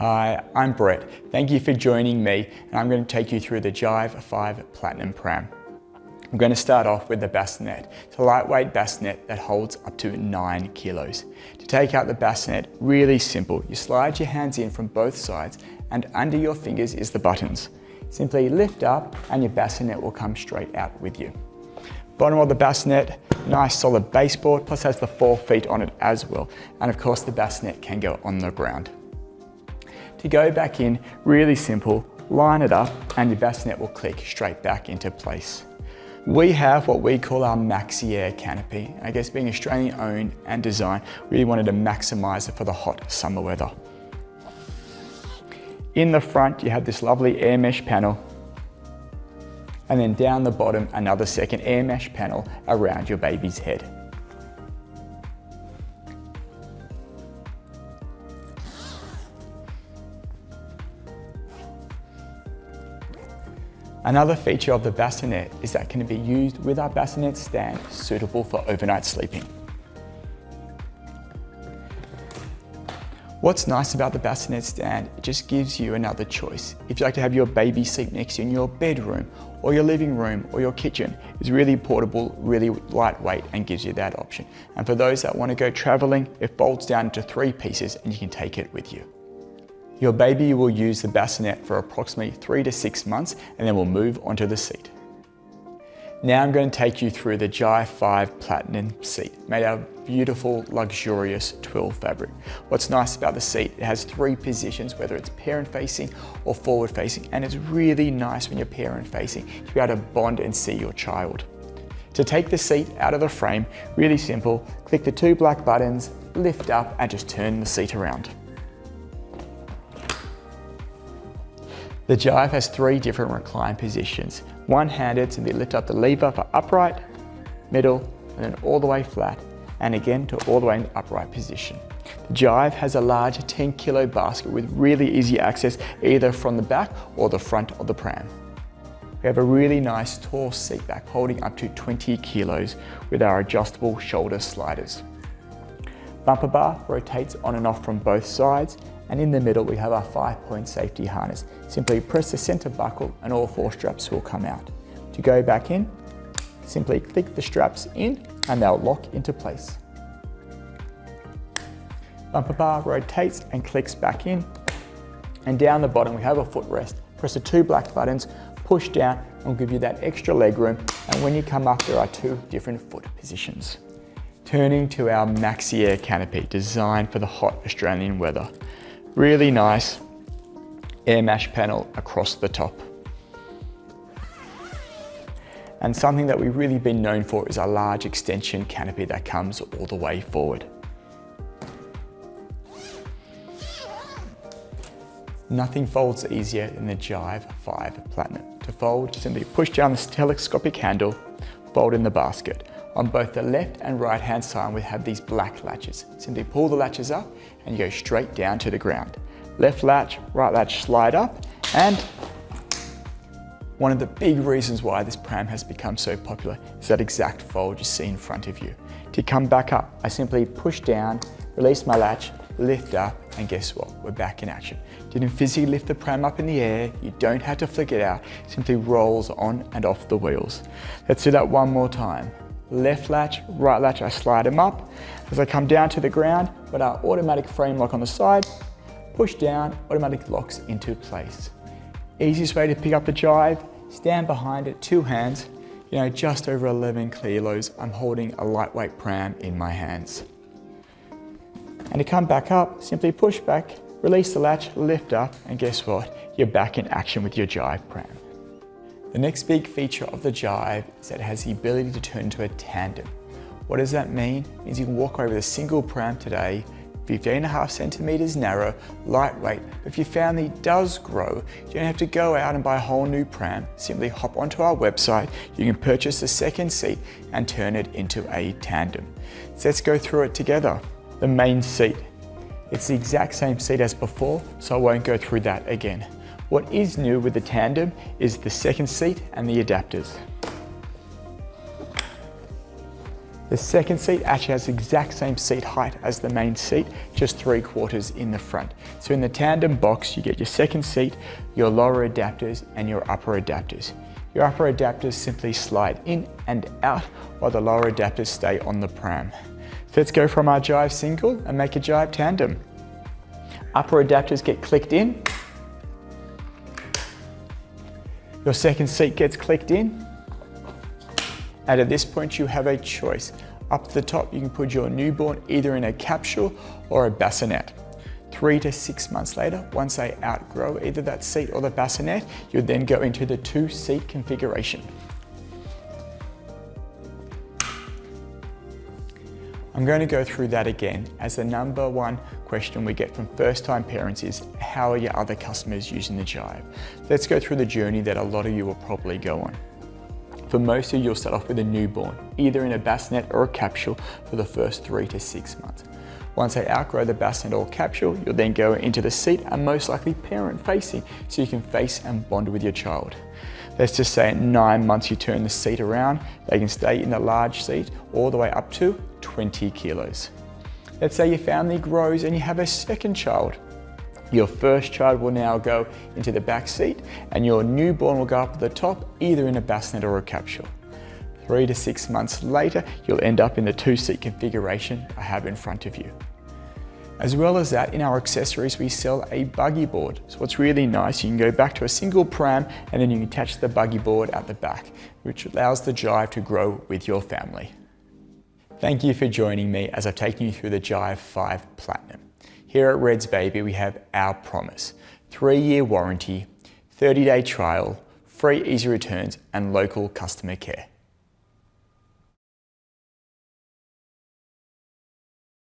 Hi, I'm Brett. Thank you for joining me, and I'm going to take you through the JIVE⁵ Platinum Pram. I'm going to start off with the Bassinet. It's a lightweight bassinet that holds up to 9 kilos. To take out the bassinet, really simple. You slide your hands in from both sides, and under your fingers is the buttons. Simply lift up and your bassinet will come straight out with you. Bottom of the bassinet, nice solid baseboard, plus has the 4 feet on it as well. And of course the bassinet can go on the ground. To go back in, really simple, line it up and your bassinet will click straight back into place. We have what we call our Maxi Air canopy. I guess being Australian owned and designed, we really wanted to maximise it for the hot summer weather. In the front, you have this lovely air mesh panel, and then down the bottom, another second air mesh panel around your baby's head. Another feature of the Bassinet is that it can be used with our bassinet stand, suitable for overnight sleeping. What's nice about the bassinet stand, it just gives you another choice. If you like to have your baby sleep next to you in your bedroom, or your living room, or your kitchen, it's really portable, really lightweight, and gives you that option. And for those that want to go traveling, it folds down into 3 pieces and you can take it with you. Your baby will use the bassinet for approximately 3 to 6 months and then will move onto the seat. Now I'm going to take you through the JIVE⁵ Platinum seat, made out of beautiful, luxurious twill fabric. What's nice about the seat, it has 3 positions, whether it's parent facing or forward facing, and it's really nice when you're parent facing to be able to bond and see your child. To take the seat out of the frame, really simple, click the 2 black buttons, lift up and just turn the seat around. The JIVE has 3 different recline positions. One-handed, simply lift up the lever for upright, middle, and then all the way flat, and again to all the way in upright position. The JIVE has a large 10 kilo basket with really easy access either from the back or the front of the pram. We have a really nice tall seat back holding up to 20 kilos with our adjustable shoulder sliders. Bumper bar rotates on and off from both sides, and in the middle we have our 5-point safety harness. Simply press the center buckle and all 4 straps will come out. To go back in, simply click the straps in and they'll lock into place. Bumper bar rotates and clicks back in, and down the bottom we have a footrest. Press the 2 black buttons, push down, and will give you that extra leg room, and when you come up there are 2 different foot positions. Turning to our Maxi Air canopy, designed for the hot Australian weather. Really nice air mesh panel across the top. And something that we've really been known for is a large extension canopy that comes all the way forward. Nothing folds easier than the JIVE⁵ Platinum. To fold, simply push down the telescopic handle, fold in the basket. On both the left and right hand side we have these black latches. Simply pull the latches up and you go straight down to the ground. Left latch, right latch slide up, and one of the big reasons why this pram has become so popular is that exact fold you see in front of you. To come back up, I simply push down, release my latch, lift up, and guess what? We're back in action. Didn't physically lift the pram up in the air, you don't have to flick it out, it simply rolls on and off the wheels. Let's do that one more time. Left latch, right latch, I slide them up. As I come down to the ground, with our automatic frame lock on the side, push down, automatic locks into place. Easiest way to pick up the JIVE, stand behind it, 2 hands, just over 11 kilos, I'm holding a lightweight pram in my hands. And to come back up, simply push back, release the latch, lift up, and guess what? You're back in action with your JIVE pram. The next big feature of the JIVE is that it has the ability to turn into a tandem. What does that mean? It means you can walk over the single pram today, 15.5 centimeters narrow, lightweight, but if your family does grow, you don't have to go out and buy a whole new pram. Simply hop onto our website, you can purchase the second seat and turn it into a tandem. So let's go through it together. The main seat. It's the exact same seat as before, so I won't go through that again. What is new with the tandem is the second seat and the adapters. The second seat actually has the exact same seat height as the main seat, just 3/4 in the front. So in the Tandem box, you get your second seat, your lower adapters and your upper adapters. Your upper adapters simply slide in and out while the lower adapters stay on the pram. So let's go from our JIVE single and make a JIVE Tandem. Upper adapters get clicked in. Your second seat gets clicked in. And at this point you have a choice. Up to the top you can put your newborn either in a capsule or a bassinet. 3 to 6 months later, once they outgrow either that seat or the bassinet, you'll then go into the 2-seat configuration. I'm going to go through that again, as the number one question we get from first-time parents is, how are your other customers using the JIVE? Let's go through the journey that a lot of you will probably go on. For most of you, you'll start off with a newborn, either in a bassinet or a capsule for the first 3 to 6 months. Once they outgrow the bassinet or capsule, you'll then go into the seat and most likely parent-facing, so you can face and bond with your child. Let's just say at 9 months you turn the seat around, they can stay in the large seat all the way up to 20 kilos. Let's say your family grows and you have a second child. Your first child will now go into the back seat and your newborn will go up at the top, either in a bassinet or a capsule. 3 to 6 months later, you'll end up in the 2-seat configuration I have in front of you. As well as that, in our accessories, we sell a buggy board. So what's really nice, you can go back to a single pram and then you can attach the buggy board at the back, which allows the JIVE to grow with your family. Thank you for joining me as I've taken you through the JIVE⁵ Platinum. Here at Redsbaby, we have our promise: 3-year warranty, 30-day trial, free easy returns and local customer care.